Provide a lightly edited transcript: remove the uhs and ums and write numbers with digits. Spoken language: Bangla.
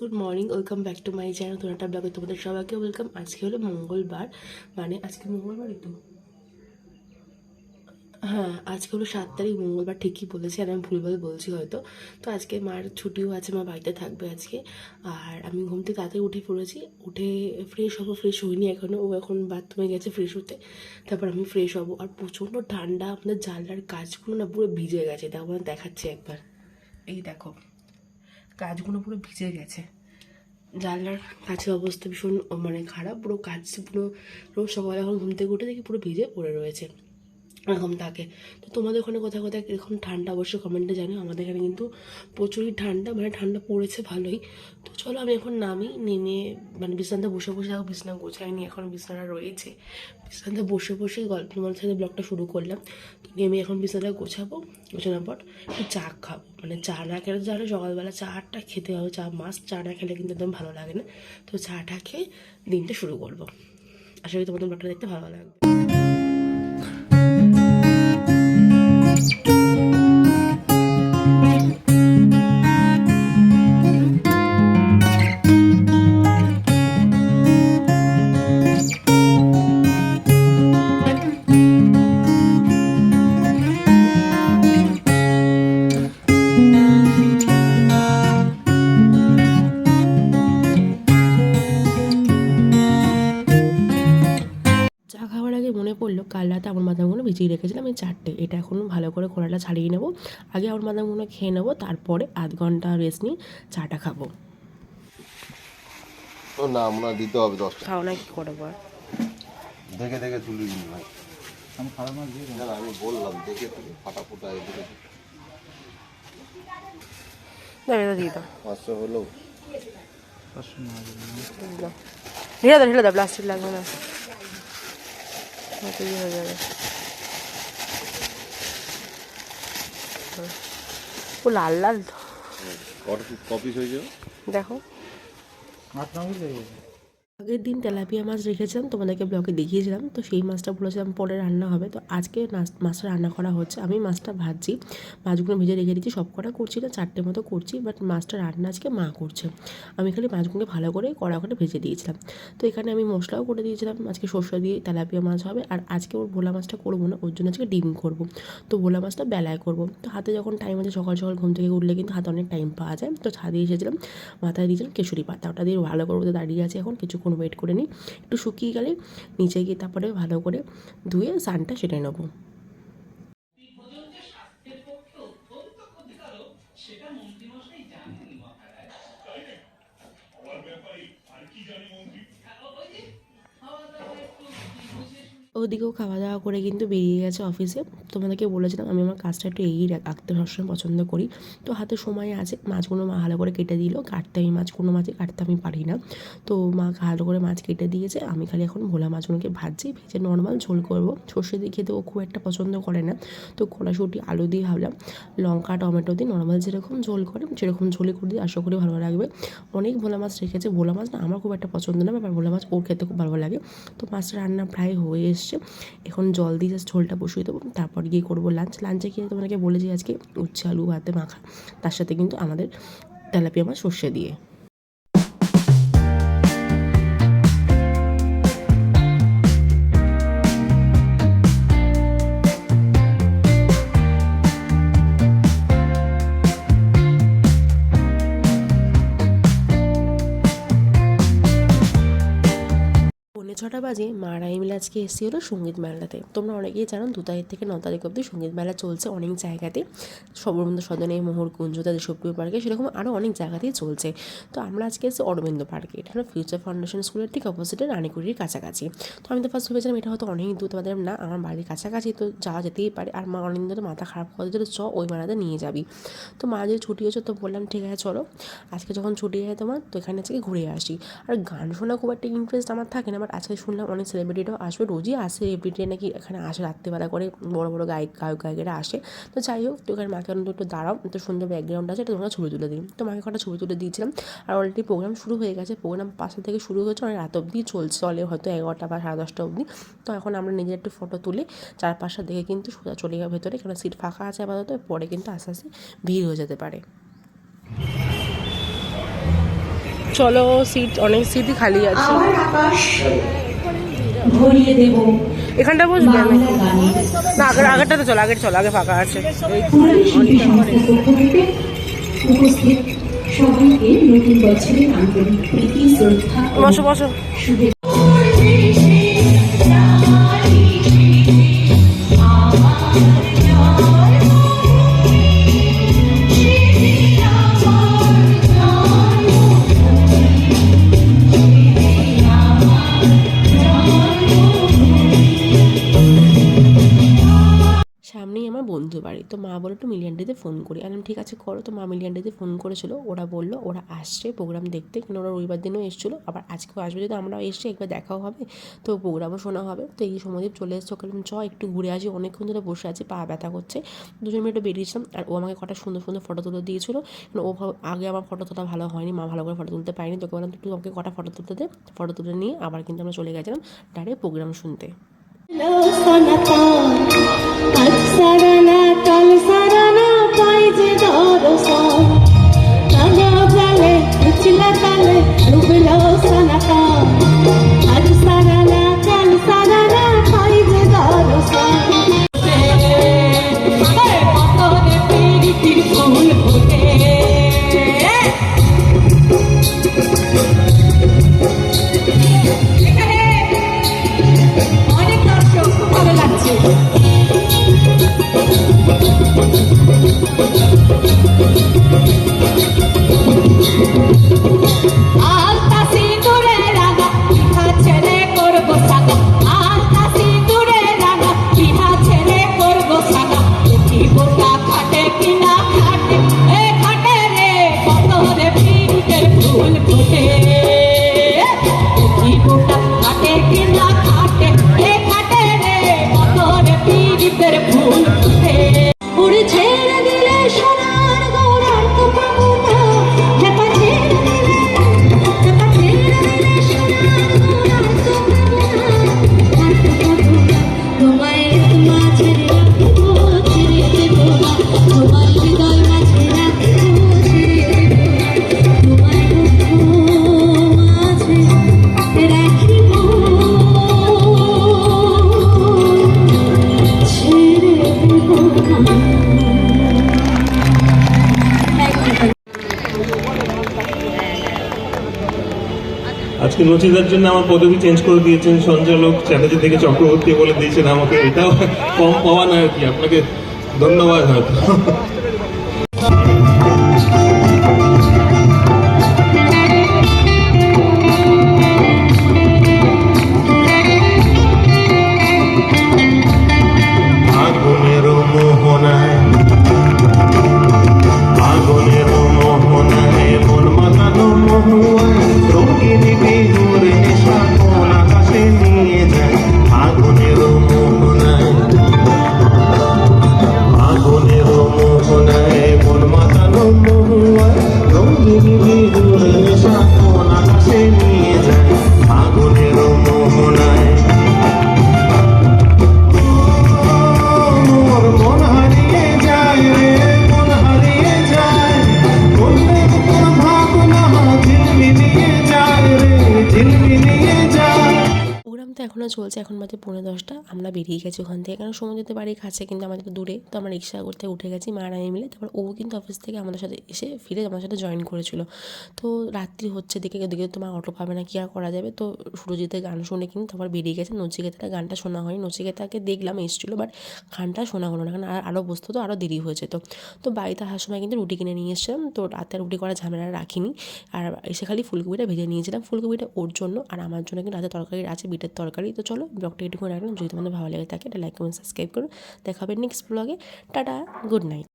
Good morning, welcome back to my channel তোনাটা ব্লগে তোমাদের সবাইকে ওয়েলকাম। আজকে হলো মঙ্গলবার, মানে আজকে মঙ্গলবারই তো, হ্যাঁ আজকে হলো 7 তারিখ মঙ্গলবার, ঠিকই বলেছি আর আমি ভুলভাল বলছি হয়তো। তো আজকে মার ছুটিও আছে, মা বাড়িতে থাকবে আজকে। আর আমি ঘুম থেকে তাড়াতাড়ি উঠে পড়েছি, উঠে ফ্রেশ হবো, ফ্রেশ হইনি এখনও, ও এখন বাথরুমে গেছে ফ্রেশ হতে, তারপর আমি ফ্রেশ হবো। আর প্রচণ্ড ঠান্ডা, আমাদের জানলার কাচগুলো না পুরো ভিজে গেছে, তারপর দেখাচ্ছি একবার, এই দেখো কাচগুলো পুরো ভিজে গেছে। জানলার কাছের অবস্থা ভীষণ মানে খারাপ, পুরো কাচ পুরো, রোজ সকালে এখন ঘুম থেকে উঠে দেখি পুরো ভিজে পড়ে রয়েছে, এরকম থাকে। তো তোমাদের ওখানে কোথায় কোথায় এরকম ঠান্ডা অবশ্যই কমেন্টে জানিও। আমাদের এখানে কিন্তু প্রচুরই ঠান্ডা, মানে ঠান্ডা পড়েছে ভালোই। তো চলো আমি এখন নেমে মানে বিছানাতে বসে বসে, বিছানা গোছাইনি, এখন বিছানা রয়েছে, বিছানাতে বসে বসেই গল্প তোমার সাথে ব্লগটা শুরু করলাম। তো নেমে এখন বিছানাটা গোছাবো, গোছানোর পর একটু চা খাবো, মানে চা না খেলে জানো সকালবেলা চাটা খেতে হবে, চা মাস্ট, চা না খেলে কিন্তু একদম ভালো লাগে না। তো চাটা খেয়ে দিনটা শুরু করবো, আশা করি তোমাদের ব্লগটা দেখতে ভালো লাগবে। চা খাওয়ার আগে মনে পড়লো কাল রাতে আমার বাদামগুলো ভিজিয়ে রেখেছিলাম, আমি 4টে, এটা এখন ভালো করে খোলাটা ছাড়িয়ে নেবো। আগে আমার বাদামগুলো খেয়ে নেবো, তারপরে আধ ঘন্টা রেস্ট নিয়ে চাটা খাবো। ও না, আমরা দিতে হবে 10টা। খাও না কি করে বল, দেখে দেখে তুলি নি ভাই, আমি খারাপ মাছ দিয়ে না, আমি বললাম দেখে তুলি, ফাটা ফুটা এদিকে দিয়ে দাও 500 হলো। ঢেলে দাও, প্লাস্টিক লাগবে না, হয়ে যাবে। ও লাল লাল তো, কপিস হয়ে যাবে দেখো। আগের দিন তেলাপিয়া মাছ রেখেছিলাম, তোমাদেরকে ব্লগে দেখিয়েছিলাম, তো সেই মাছটা বলেছিলাম পরে রান্না হবে। তো আজকে মাছটা রান্না করা হচ্ছে, আমি মাছটা ভাজছি, মাছগুলো ভেজে রেখে দিচ্ছি, সব কটা করছি না, 4টে মতো করছি, বাট মাছটা রান্না আজকে মা করছে। আমি খালি মাছগুলো ভালো করে কড়া করে ভেজে দিয়েছিলাম। তো এখানে আমি মশলাও করে দিয়েছিলাম, আজকে সর্ষে দিয়ে তেলাপিয়া মাছ হবে। আর আজকে ওর ভোলা মাছটা করবো না, ওর জন্য আজকে ডিম করবো। তো ভোলা মাছটা বেলায় করবো, তো হাতে যখন টাইম আছে, সকাল সকাল ঘুম থেকে উঠলে কিন্তু হাতে অনেক টাইম পাওয়া যায়। তো ছাদে এসেছিলাম, মাথায় দিয়েছিলাম কেশরি পাতা, ওটা দিয়ে ভালো করবো। তো দাঁড়িয়ে আছে এখন, কিছুক্ষণ ওয়েট করে নিই, একটু শুকিয়ে গেলে নিচে গিয়ে তারপরে ভালো করে ধুয়ে সানটা সেরে নেবো। ওদিকেও খাওয়া দাওয়া করে কিন্তু বেরিয়ে গেছে অফিসে। তোমাদেরকে বলেছিলাম আমি আমার কাজটা একটু এগিয়ে রাখতে সবসময় পছন্দ করি। তো হাতে সময় আছে, মাছগুলো মা ভালো করে কেটে দিল, কাটতে আমি কোনো মাছই কাটতে আমি পারি না। তো মা ভালো করে মাছ কেটে দিয়েছে, আমি খালি এখন ভোলা মাছগুলোকে ভাজছি, ভেজে নর্মাল ঝোল করবো। সর্ষে দিয়ে খেতে ও খুব একটা পছন্দ করে না, তো কড়াশুঁটি আলু দিয়ে ভাবলাম লঙ্কা টমেটো দিয়ে নর্মাল যেরকম ঝোল করে সেরকম ঝোলই করে দিয়ে, আশা করি ভালো লাগবে। অনেক ভোলা মাছ রেখেছে, ভোলা মাছ না আমার খুব একটা পছন্দ না, আবার ভোলা মাছ ওর খেতে খুব ভালো লাগে। তো মাছটা রান্না প্রায় হয়ে এসছে, এখন জল দিয়ে জাস্ট ঝোলটা বসিয়ে দেবো, তারপর গিয়ে করবো লাঞ্চ। লাঞ্চে গিয়ে তোমাদেরকে বলেছি আজকে উচ্ছে আলু ভাতে মাখা, তার সাথে কিন্তু আমাদের তেলাপিয়া মাছ সর্ষে দিয়ে। পৌনে 6টা বাজে মা আর আমি মিলে আজকে এসেছি হলো সঙ্গীত মেলাতে। তোমরা অনেকেই জানো 2 তারিখ থেকে 9 তারিখ অবধি সঙ্গীত মেলা চলছে অনেক জায়গাতে, সর্ববন্ধু সদনে, মোহরকুঞ্জ, দেশপ্রিয় পার্কে, সেরকম আরও অনেক জায়গাতেই চলছে। তো আমরা আজকে এসেছি অরবিন্দ পার্কে, এটা হলো ফিউচার ফাউন্ডেশন স্কুলের ঠিক অপোজিটে, রানীকুড়ির কাছাকাছি। তো আমি তো ফার্স্ট ভেবেছিলাম এটা হয়তো অনেক দূর, তোমাদের না আমার বাড়ির কাছাকাছি, তো যাওয়া যেতেই পারে। আর মা অনিন্দ্যর মাথা খারাপ করে দিল, চ ওই মেলাতে নিয়ে যাবি। তো মা যদি ছুটি হয়েছে তো বললাম ঠিক আছে চলো, আজকে যখন ছুটি হয় তোমার, তো এখানে আজকে ঘুরে আসি। আর গান শোনা খুব একটা ইন্টারেস্ট আমার থাকে না, বাট আজকে শুনলাম অনেক সেলিব্রিটিরাও আসবে, রোজই আসে, এভরিডে নাকি এখানে আসে, রাত্রিবেলা করে বড় বড় গায়কেরা আসে। তো যাই হোক, তো এখানে মাকে একটু দাঁড়াও, তো সুন্দর ব্যাকগ্রাউন্ড আছে, এটা তোমরা ছবি তুলে দিন। তো মাকে কটা ছবি তুলে দিয়েছিলাম। আর অলরেডি প্রোগ্রাম শুরু হয়ে গেছে, প্রোগ্রাম 5টা থেকে শুরু হয়েছে, অনেক রাত অবধি চলে হয়তো 11টা বা 10:30 অবধি। তো এখন আমরা নিজের একটু ফটো তুলে চারপাশটা দেখে কিন্তু সোজা চলে যাওয়া ভেতরে, কারণ সিট ফাঁকা আছে আপাতত, পরে কিন্তু আস্তে আস্তে ভিড় হয়ে যেতে পারে। চলো, সিট অনেক সিটই খালি আছে। আমার আকাশ ভরিয়ে দেব এখানটা বসবে বাংলা গানের না, আগেরটাতে চলো, আগে ফাঁকা আছে। পুরাণী শিল্পী সংস্থার পক্ষ থেকে উপস্থিত সবাইকে নতুন বছরের আন্তরিক প্রীতি শ্রদ্ধা ও বসো বসো। শুভেচ্ছা। সামনেই আমার বন্ধু বাড়ি, তো মা বলো একটু মিলিয়ানডিতে ফোন করি। আমি ঠিক আছে করো। তো মা মিলিয়ানডিতে ফোন করেছিল, ওরা বললো ওরা আসছে প্রোগ্রাম দেখতে, কিন্তু ওরা রবিবার দিনও এসেছিলো, আবার আজকেও আসবে। যদি আমরাও এসছি একবার দেখাও হবে, তো প্রোগ্রামও শোনা হবে। তো এই সময়দীপ চলে এসছে, ওকে চ একটু ঘুরে আসি, অনেকক্ষণ ধরে বসে আছি, পা ব্যথা করছে। দুজন মিনিট বেরিয়েছিলাম, আর ও আমাকে কটা সুন্দর সুন্দর ফটো তুলে দিয়েছিলো। কিন্তু ও আগে আমার ফটো তোলা ভালো হয়নি, মা ভালো করে ফটো তুলতে পারিনি, তোকে বললাম একটু আমাকে কটা ফটো তুলতে দে। ফটো তুলে নিয়ে আবার কিন্তু আমরা চলে গেছিলাম ডাইরেক্ট প্রোগ্রাম শুনতে। আজ সারানা কাল সারানা পাইছে দরসন তাজা জালে উচলা তালে ডুবলো সানাকা আজ সারানা কাল সারানা পাইছে দরসন পাতরে পিরিতির ফুল ফোটে এখানে অনেক দর্শক খুব ভালো লাগছে। আলতা সিঁদুরে রাঙা পিঠা ছেলে করবো সাগা আলতা সিঁদুরে রাঙা পিঠা ছেলে করবো সাগা দেখি বোটা খাটে কিনা খাটে এ খাটে রে কতরে পিরিতের ফুল ফোটে দেখি বোটা খাটে কিনা খাটে এ খাটে রে কতরে পিরিতের ফুল ফোটে উড়ে ছেড়ে দিলে সোনার গৌরার তো পাবো না হেপা ছেড়ে দিলে সোনার গৌরার তো পাবো না তোমায় মাঝে রাখবো ছেড়ে দেবো না তোমার হৃদয় মাঝে রাখবো ছেড়ে দেবো না তোমায় মাঝে রাখিব ছেড়ে দেবো না। আজকে নচিদার জন্য আমার পদবি চেঞ্জ করে দিয়েছেন, সঞ্চালক চ্যাটার্জি থেকে চক্রবর্তী বলে দিয়েছেন আমাকে। এটাও কম পাওয়া না আর কি, আপনাকে ধন্যবাদ। হয়তো আগুনের মোহনায় মন মাতানো মহুয়ায় রঙিন বিহুর নেশা কোন আকাশে নিয়ে যায়। আগুনের মোহনায় মন মাতানো মহুয়ায় রঙিন বিহুর নেশা কোন আকাশে নিয়ে যায়। আগুনের মোহনায় মন হারিয়ে যায় রে, মন হারিয়ে যায়, ভাবনা ঝিলমিলিয়ে যায় রে, ঝিলমিলিয়ে যায়। প্রোগ্রাম তো এখনও চলছে, এখন বাজে 11:30। আমরা বেরিয়ে গেছি ওখান থেকে, কারণ সমুদ্রের বাড়ি কাছে কিন্তু আমাদের তো দূরে। তো আমরা রিক্সা করতে উঠে গেছি মা আর আমি মিলে। তারপর ও কিন্তু অফিস থেকে আমাদের সাথে এসে ফিরে আমাদের সাথে জয়েন করেছিল। তো রাত্রি হচ্ছে দিকে তোমার অটো পাবে না, কি আর করা যাবে। তো সুরজিতের গান শুনে কিন্তু তারপর বেরিয়ে গেছে। নচিকেতার গানটা শোনা হয়নি, নচিকেতাকে দেখলাম এসেছিলো, বাট গানটা শোনা হলো না, কারণ আরও বসতে তো আরও দেরি হয়েছে। তো বাড়িতে আসার সময় কিন্তু রুটি কিনে নিয়ে এসেছিলাম। তো রাতে রুটি করা ঝামেলা রাখিনি, আর এসে খালি ফুলকপিটা ভেজে নিয়েছিলাম। ফুলকপিটা ওর জন্য, আর আমার জন্য কিন্তু রাতে তরকারি আছে, বিটের তরকারি। তো চলো ব্লগটা এটুকু রাখলাম, যদি তোমাদের ভালো লেগে থাকে এটা লাইক কমেন্ট সাবস্ক্রাইব করো। দেখা হবে নেক্সট ব্লগে। Tata, good night.